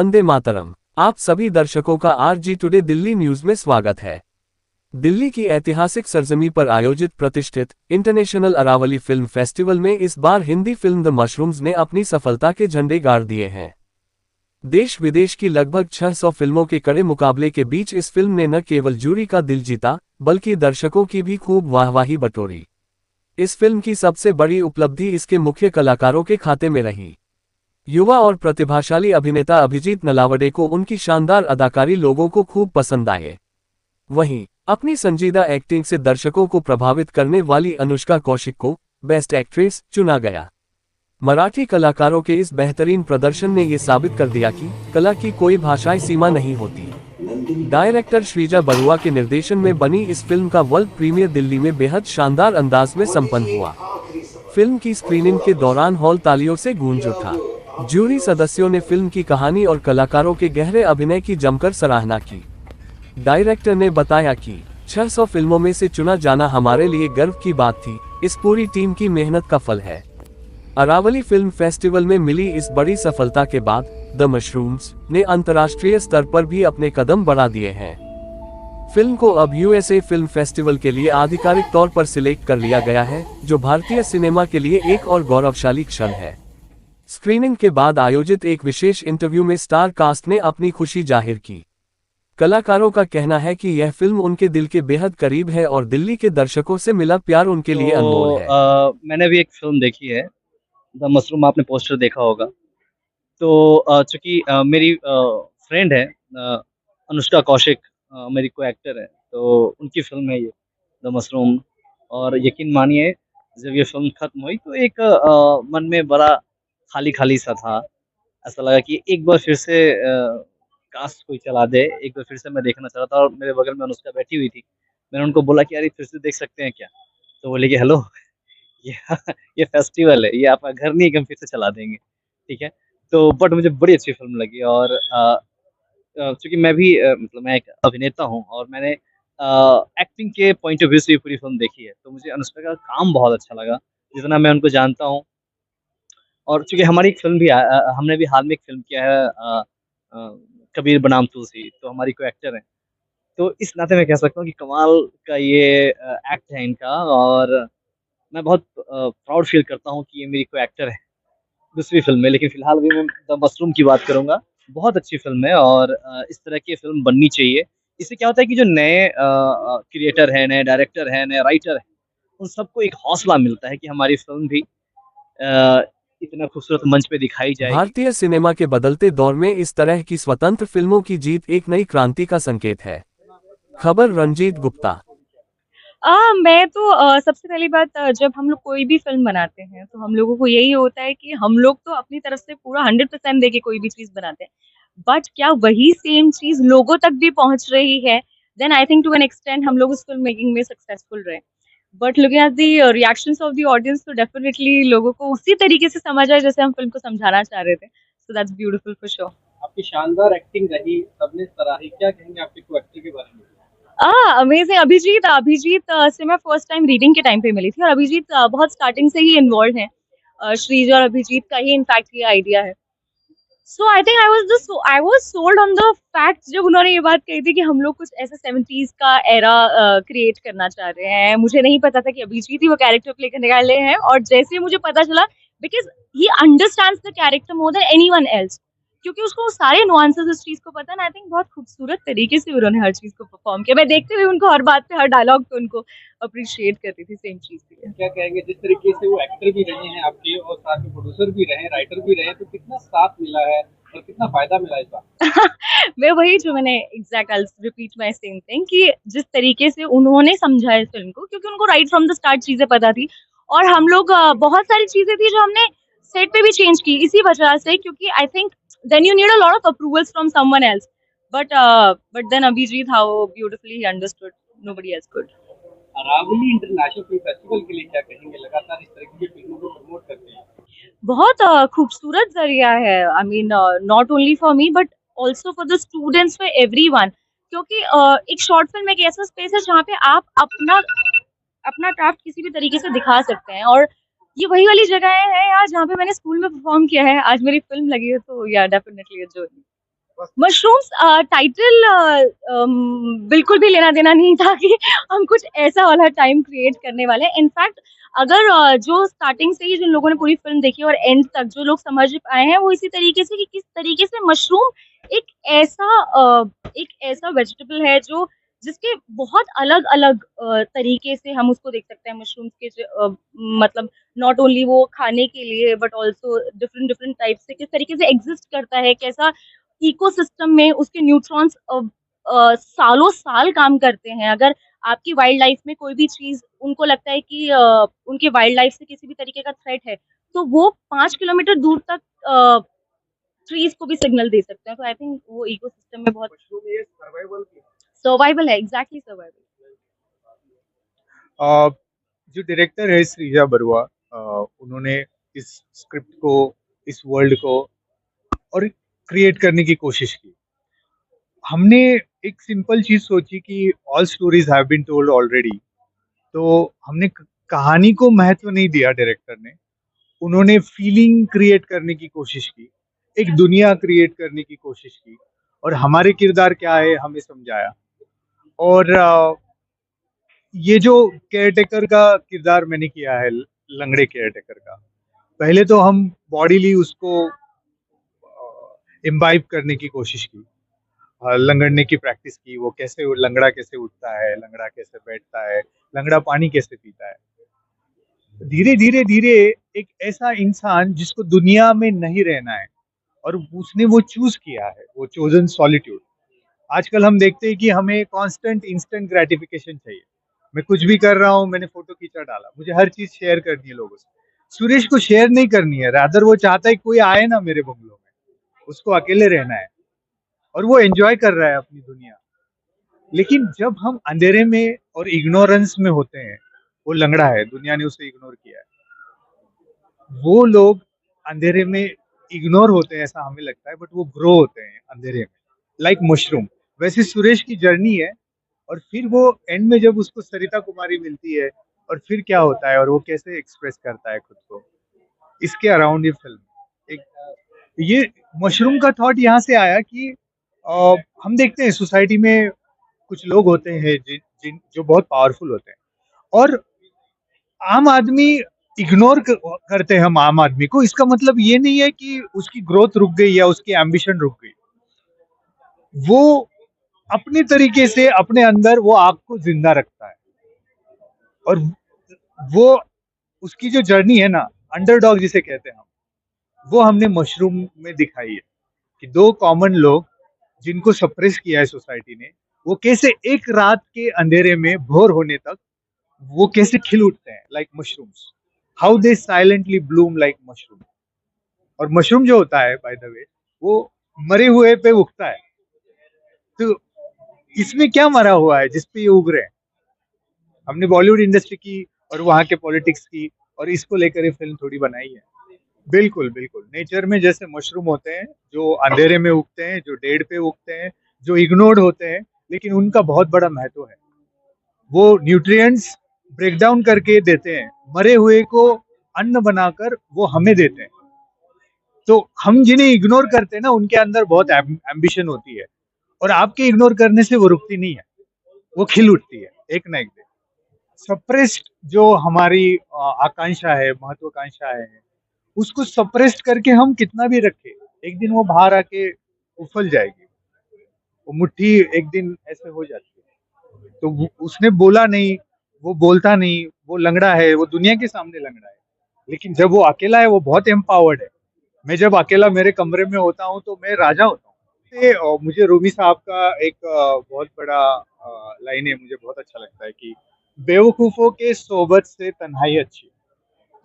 वंदे मातरम। आप सभी दर्शकों का आरजी टुडे दिल्ली न्यूज में स्वागत है। दिल्ली की ऐतिहासिक सरजमी पर आयोजित प्रतिष्ठित इंटरनेशनल अरावली फिल्म फेस्टिवल में इस बार हिंदी फिल्म द मशरूम्स ने अपनी सफलता के झंडे गाड़ दिए हैं। देश विदेश की लगभग 600 फिल्मों के कड़े मुकाबले के बीच इस फिल्म ने न केवल जूरी का दिल जीता, बल्कि दर्शकों की भी खूब वाहवाही बटोरी। इस फिल्म की सबसे बड़ी उपलब्धि इसके मुख्य कलाकारों के खाते में रही। युवा और प्रतिभाशाली अभिनेता अभिजीत नलावडे को उनकी शानदार अदाकारी लोगों को खूब पसंद आए। वहीं अपनी संजीदा एक्टिंग से दर्शकों को प्रभावित करने वाली अनुष्का कौशिक को बेस्ट एक्ट्रेस चुना गया। मराठी कलाकारों के इस बेहतरीन प्रदर्शन ने ये साबित कर दिया कि कला की कोई भाषाई सीमा नहीं होती। डायरेक्टर श्रीजा बरुआ के निर्देशन में बनी इस फिल्म का वर्ल्ड प्रीमियर दिल्ली में बेहद शानदार अंदाज में संपन्न हुआ। फिल्म की स्क्रीनिंग के दौरान हॉल तालियों से गूंज उठा। जूरी सदस्यों ने फिल्म की कहानी और कलाकारों के गहरे अभिनय की जमकर सराहना की। डायरेक्टर ने बताया कि 600 फिल्मों में से चुना जाना हमारे लिए गर्व की बात थी। इस पूरी टीम की मेहनत का फल है। अरावली फिल्म फेस्टिवल में मिली इस बड़ी सफलता के बाद द मशरूम्स ने अंतर्राष्ट्रीय स्तर पर भी अपने कदम बढ़ा दिए हैं। फिल्म को अब यूएसए फिल्म फेस्टिवल के लिए आधिकारिक तौर पर सिलेक्ट कर लिया गया है, जो भारतीय सिनेमा के लिए एक और गौरवशाली क्षण है। स्क्रीनिंग के बाद आयोजित एक विशेष इंटरव्यू में स्टार कास्ट ने अपनी खुशी जाहिर की। कलाकारों का कहना है कि यह फिल्म उनके दिल के बेहद करीब है और दिल्ली के दर्शकों से मिला प्यार उनके लिए अनमोल है। मैंने भी एक फिल्म देखी है द मशरूम, आपने पोस्टर देखा होगा। तो चूंकि मेरी फ्रेंड है अनुष्का कौशिक, मेरी को एक्टर है, तो उनकी फिल्म है ये द मशरूम। और यकीन मानिए, जब ये फिल्म खत्म हुई तो एक मन में बड़ा खाली खाली सा था। ऐसा लगा कि एक बार फिर से काश कोई चला दे, एक बार फिर से मैं देखना चाह रहा था। और मेरे बगल में अनुष्का बैठी हुई थी। मैंने उनको बोला कि यार ये फिर से देख सकते हैं क्या? तो बोले कि हेलो, ये ये फेस्टिवल है, ये आपका घर नहीं है कि हम फिर से चला देंगे, ठीक है? तो बट मुझे बड़ी अच्छी फ़िल्म लगी। और चूँकि मैं भी मतलब मैं एक अभिनेता हूँ और मैंने एक्टिंग के पॉइंट ऑफ व्यू से ये पूरी फ़िल्म देखी है, तो मुझे अनुष्का का काम बहुत अच्छा लगा, जितना मैं उनको जानता हूँ। और चूँकि हमारी एक फ़िल्म भी हमने भी हाल में एक फ़िल्म किया है अ, कबीर बनाम तुलसी, तो हमारी को एक्टर हैं। तो इस नाते मैं कह सकता हूँ कि कमाल का ये एक्ट है इनका। और मैं बहुत प्राउड फ़ील करता हूँ कि ये मेरी को एक्टर है दूसरी फ़िल्म में। लेकिन फ़िलहाल अभी मैं द मशरूम की बात करूँगा। बहुत अच्छी फ़िल्म है और इस तरह की फ़िल्म बननी चाहिए। इससे क्या होता है कि जो नए क्रिएटर हैं, नए डायरेक्टर हैं, नए राइटर हैं, उन सबको एक हौसला मिलता है कि हमारी फ़िल्म भी अ, इतना खूबसूरत मंच पे दिखाई जाएगी। भारतीय सिनेमा के बदलते दौर में इस तरह की स्वतंत्र फिल्मों की जीत एक नई क्रांति का संकेत है। खबर रंजीत गुप्ता। मैं तो सबसे पहली बात, जब हम लोग कोई भी फ़िल्म बनाते हैं, तो हम लोगों को यही होता है कि हम लोग तो अपनी तरफ से पूरा 100% देके कोई भी चीज़ बनाते हैं। बट क्या वही सेम चीज़ लोगों तक भी पहुँच रही है? Then I think to an extent हम लोग उस फ़िल्म मेकिंग में सक्सेसफुल रहे। But looking at the reactions of the audience, तो डेफिनिटली लोगों को उसी तरीके से समझ आया जैसे हम फ़िल्म को समझाना चाह रहे थे। So that's beautiful for sure. आपकी शानदार एक्टिंग रही, सबने सराही। क्या कहेंगे आपके को एक्टर के बारे में? अमेज़िंग। अभिजीत अभिजीत से मैं फर्स्ट टाइम रीडिंग के टाइम पे मिली थी और अभिजीत बहुत स्टार्टिंग से ही इन्वॉल्व हैं। श्रीज और अभिजीत का ही इनफैक्ट ये आइडिया है। So I think I was sold on the fact जब उन्होंने ये बात कही थी कि हम लोग कुछ ऐसे 70s का एरा क्रिएट करना चाह रहे हैं। मुझे नहीं पता था कि अभिजीत ही वो कैरेक्टर प्ले करने वाले हैं और जैसे ही मुझे पता चला, because he understands the character more than anyone else, क्योंकि उसको सारे नुआंसेस इस चीज़ को पता है। एंड आई थिंक बहुत खूबसूरत तरीके से उन्होंने हर चीज़ को परफॉर्म किया। मैं देखते हुए उनको हर बात पे, हर डायलॉग पे उनको अप्रिशिएट करती थी सेम चीज़ के लिए। क्या कहेंगे, जिस तरीके से वो एक्टर भी रहे हैं आपके और साथ में प्रोड्यूसर भी रहे, राइटर भी रहे, तो कितना साथ मिला है और कितना फायदा मिला इस बात? मैं वही जो मैंने exact I repeat my same thing कि जिस तरीके से उन्होंने समझा इस फिल्म को, क्योंकि उनको राइट फ्रॉम द स्टार्ट चीजें पता थी और हम लोग बहुत सारी चीजें थी जो हमने सेट पे भी चेंज की इसी वजह से, क्योंकि I think then you need a lot of approvals from someone else, but then Abhijit how beautifully he understood, nobody else could. Aravalli International Film Festival के लिए क्या कहेंगे? लगातार इस तरह की फिल्मों को प्रमोट करते हैं। बहुत खूबसूरत ज़रिया है। I mean not only for me but also for the students, for everyone, क्योंकि एक शॉर्ट फिल्म एक ऐसा स्पेस है जहाँ पे आप अपना अपना क्राफ्ट किसी भी तरीके से दिखा सकते हैं। और ये वही वाली जगह है यार जहाँ पे मैंने स्कूल में परफॉर्म किया है। आज मेरी फिल्म लगी है, तो या definitely a journey. Mushrooms title बिल्कुल भी लेना देना नहीं था कि हम कुछ ऐसा वाला टाइम क्रिएट करने वाले हैं। इनफैक्ट अगर जो स्टार्टिंग से ही जिन लोगों ने पूरी फिल्म देखी और एंड तक जो लोग समझ पाए हैं, वो इसी तरीके से कि किस तरीके से मशरूम एक ऐसा वेजिटेबल है जो जिसके बहुत अलग-अलग तरीके से हम उसको देख सकते हैं मशरूम्स के मतलब नॉट ओनली वो खाने के लिए but also different different type से किस तरीके से एग्जिस्ट करता है, कैसा इकोसिस्टम में उसके न्यूट्रॉन्स सालों साल काम करते हैं। अगर आपकी वाइल्ड लाइफ में कोई भी चीज उनको लगता है कि उनके वाइल्ड लाइफ से किसी भी तरीके का थ्रेट है, तो वो 5 किलोमीटर दूर तक ट्रीज को भी सिग्नल दे सकते हैं। तो आई थिंक वो इकोसिस्टम में बहुत सर्वाइवल है, एग्जैक्टली सर्वाइवल। जो डायरेक्टर है श्रीजा बरुआ, उन्होंने इस स्क्रिप्ट को, इस वर्ल्ड को और क्रिएट करने की कोशिश की। हमने एक सिंपल चीज सोची कि all stories have been told already, तो हमने कहानी को महत्व नहीं दिया डायरेक्टर ने। उन्होंने फीलिंग क्रिएट करने की कोशिश की, एक दुनिया क्रिएट करने की कोशिश की, और हमारे किरदार क्या है हमें समझाया। और ये जो केयरटेकर का किरदार मैंने किया है, लंगड़े केयरटेकर का, पहले तो हम बॉडीली उसको इम्बाइब करने की कोशिश की, लंगड़ने की प्रैक्टिस की, वो कैसे लंगड़ा कैसे उठता है, लंगड़ा कैसे बैठता है, लंगड़ा पानी कैसे पीता है। धीरे धीरे धीरे एक ऐसा इंसान जिसको दुनिया में नहीं रहना है और उसने वो चूज किया है, वो चोजन सॉलिट्यूड। आजकल हम देखते हैं कि हमें कांस्टेंट इंस्टेंट ग्रेटिफिकेशन चाहिए। मैं कुछ भी कर रहा हूँ, मैंने फोटो खींचा डाला, मुझे हर चीज शेयर करनी है लोगों से। सुरेश को शेयर नहीं करनी है, रादर वो चाहता है कोई आए ना मेरे बंगलों में, उसको अकेले रहना है और वो एंजॉय कर रहा है अपनी दुनिया। लेकिन जब हम अंधेरे में और इग्नोरेंस में होते हैं, वो लंगड़ा है, दुनिया ने उसे इग्नोर किया है, वो लोग अंधेरे में इग्नोर होते हैं ऐसा हमें लगता है, बट वो ग्रो होते हैं अंधेरे में, लाइक मशरूम। वैसे सुरेश की जर्नी है, और फिर वो एंड में जब उसको सरिता कुमारी मिलती है, और फिर क्या होता है और वो कैसे एक्सप्रेस करता है खुद को, इसके अराउंड ये फिल्म। एक ये मशरूम का थॉट यहाँ से आया कि हम देखते हैं सोसाइटी में कुछ लोग होते हैं जिन जिन जो बहुत पावरफुल होते हैं, और आम आदमी इग्नोर करते हैं हम आम आदमी को। इसका मतलब ये नहीं है कि उसकी ग्रोथ रुक गई या उसकी एम्बिशन रुक गई। वो अपने तरीके से अपने अंदर वो आग को जिंदा रखता है, और वो उसकी जो जर्नी है ना, अंडरडॉग जिसे कहते हैं हम, वो हमने मशरूम में दिखाई है कि दो कॉमन लोग जिनको सप्रेस किया है सोसाइटी ने, वो कैसे एक रात के अंधेरे में भोर होने तक वो कैसे खिल उठते हैं like mushrooms, how they silently Bloom like mushroom. और मशरूम जो होता है बाय द वे, वो मरे हुए पे उगता है। तो इसमें क्या मरा हुआ है जिसपे ये उग रहे हैं? हमने बॉलीवुड इंडस्ट्री की और वहाँ के पॉलिटिक्स की और इसको लेकर ये फिल्म थोड़ी बनाई है। बिल्कुल बिल्कुल, नेचर में जैसे मशरूम होते हैं जो अंधेरे में उगते हैं, जो डेड पे उगते हैं, जो इग्नोर्ड होते हैं, लेकिन उनका बहुत बड़ा महत्व है। वो न्यूट्रिएंट्स ब्रेक डाउन करके देते हैं, मरे हुए को अन्न बनाकर वो हमें देते हैं। तो हम जिन्हें इग्नोर करते हैं ना, उनके अंदर बहुत एम्बिशन होती है, और आपके इग्नोर करने से वो रुकती नहीं है, वो खिल उठती है एक ना एक दिन। सप्रेस्ड जो हमारी आकांक्षा है, महत्वाकांक्षा है, उसको सप्रेस्ड करके हम कितना भी रखें, एक दिन वो बाहर आके उफल जाएगी। वो मुट्ठी एक दिन ऐसे हो जाती है। तो उसने बोला नहीं, वो बोलता नहीं, वो लंगड़ा है, वो दुनिया के सामने लंगड़ा है, लेकिन जब वो अकेला है वो बहुत एम्पावर्ड है। मैं जब अकेला मेरे कमरे में होता हूँ तो मैं राजा होता हूँ। मुझे रूमी साहब का एक बहुत बड़ा लाइन है, मुझे बहुत अच्छा लगता है कि बेवकूफों के सोबत से तन्हाई अच्छी।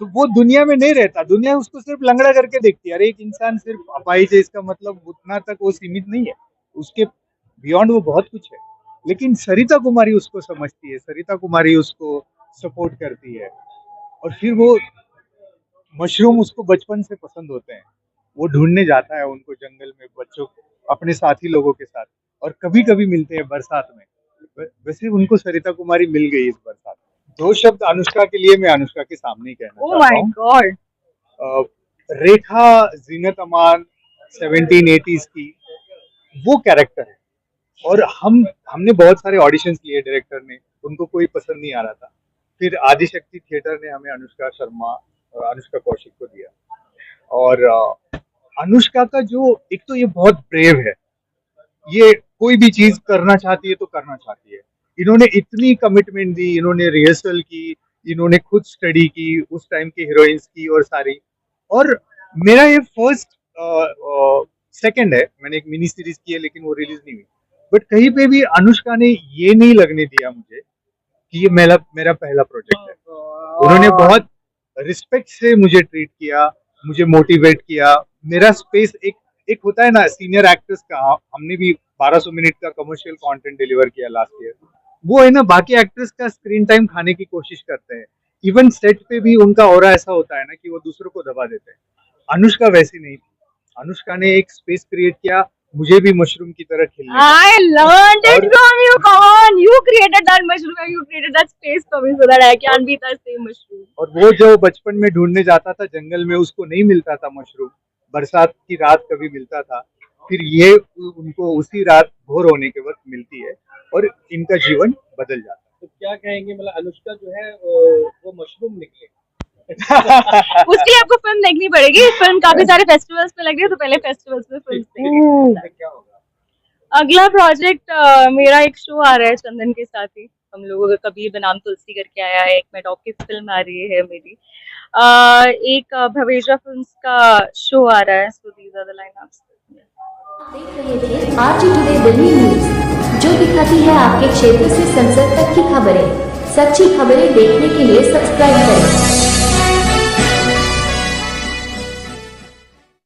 तो वो दुनिया में नहीं रहता, दुनिया उसको सिर्फ लंगड़ा करके देखती है। अरे एक इंसान सिर्फ अपाहिज है, इसका मतलब उतना तक वो सीमित नहीं है, उसके बियॉन्ड वो बहुत कुछ है। लेकिन सरिता कुमारी उसको समझती है, सरिता कुमारी उसको सपोर्ट करती है, और फिर वो मशरूम उसको बचपन से पसंद होते हैं। वो ढूंढने जाता है उनको जंगल में, बच्चों अपने साथी लोगों के साथ, और कभी कभी मिलते हैं बरसात में। वैसे उनको सरिता कुमारी मिल गई इस बरसात में। दो शब्द अनुष्का के लिए मैं अनुष्का के सामने ही कहना ओह चाहता माय हूँ। गॉड। रेखा जीनत अमान 1780s की, वो कैरेक्टर है। और हमने बहुत सारे ऑडिशंस लिए डायरेक्टर ने, उनको कोई पसंद नहीं आ रहा था। फिर आदिशक्ति थिएटर ने हमें अनुष्का शर्मा और अनुष्का कौशिक को दिया। और अनुष्का का जो एक तो ये बहुत ब्रेव है, ये कोई भी चीज करना चाहती है तो करना चाहती है। इन्होंने इतनी कमिटमेंट दी, इन्होंने रिहर्सल की, इन्होंने खुद स्टडी की उस टाइम की हीरोइंस की और सारी। और मेरा ये फर्स्ट सेकंड है, मैंने एक मिनी सीरीज की है लेकिन वो रिलीज नहीं हुई। बट कहीं पे भी अनुष्का ने ये नहीं लगने दिया मुझे कि ये मेरा पहला प्रोजेक्ट है। उन्होंने बहुत रिस्पेक्ट से मुझे ट्रीट किया, मुझे मोटिवेट किया। मेरा स्पेस एक होता है ना सीनियर एक्टर्स का, हमने भी 1200 मिनट का कमर्शियल कंटेंट डिलीवर किया लास्ट ईयर। वो है ना, बाकी एक्टर्स का स्क्रीन टाइम खाने की कोशिश करते हैं। इवन सेट पे भी उनका ऑरा ऐसा होता है ना कि वो दूसरों को दबा देते हैं। अनुष्का वैसी नहीं थी। अनुष्का ने एक स्पेस क्रिएट किया, मुझे भी मशरूम की तरह खिलने। I learned it from you. Come on, you created that mushroom and you created that space for me so that I can be that same mushroom. और वो जो बचपन में ढूंढने जाता था जंगल में, उसको नहीं मिलता था मशरूम, बरसात की रात कभी मिलता था, फिर ये उनको उसी रात भोर होने के वक्त मिलती है और इनका जीवन बदल जाता है। तो क्या कहेंगे, मतलब अनुष्का जो है वो मशरूम निकले? उसके लिए आपको फिल्म देखनी पड़ेगी। फिल्म काफी सारे फेस्टिवल्स पे लग रही है, तो पहले फेस्टिवल्स में फिल्म देखिए। क्या होगा अगला प्रोजेक्ट मेरा एक शो आ रहा है चंदन के साथ ही, हम लोगों का कबीर बनाम तुलसी करके आया है। एक मेडॉक की फिल्म आ रही है मेरी, एक भवेजा फिल्म्स का शो आ रहा है। So these are the lineups. देख रहे थे आरजी टुडे दिल्ली न्यूज, जो दिखाती है आपके क्षेत्र से संसद तक की खबरें। सच्ची खबरें देखने के लिए सब्सक्राइब करें।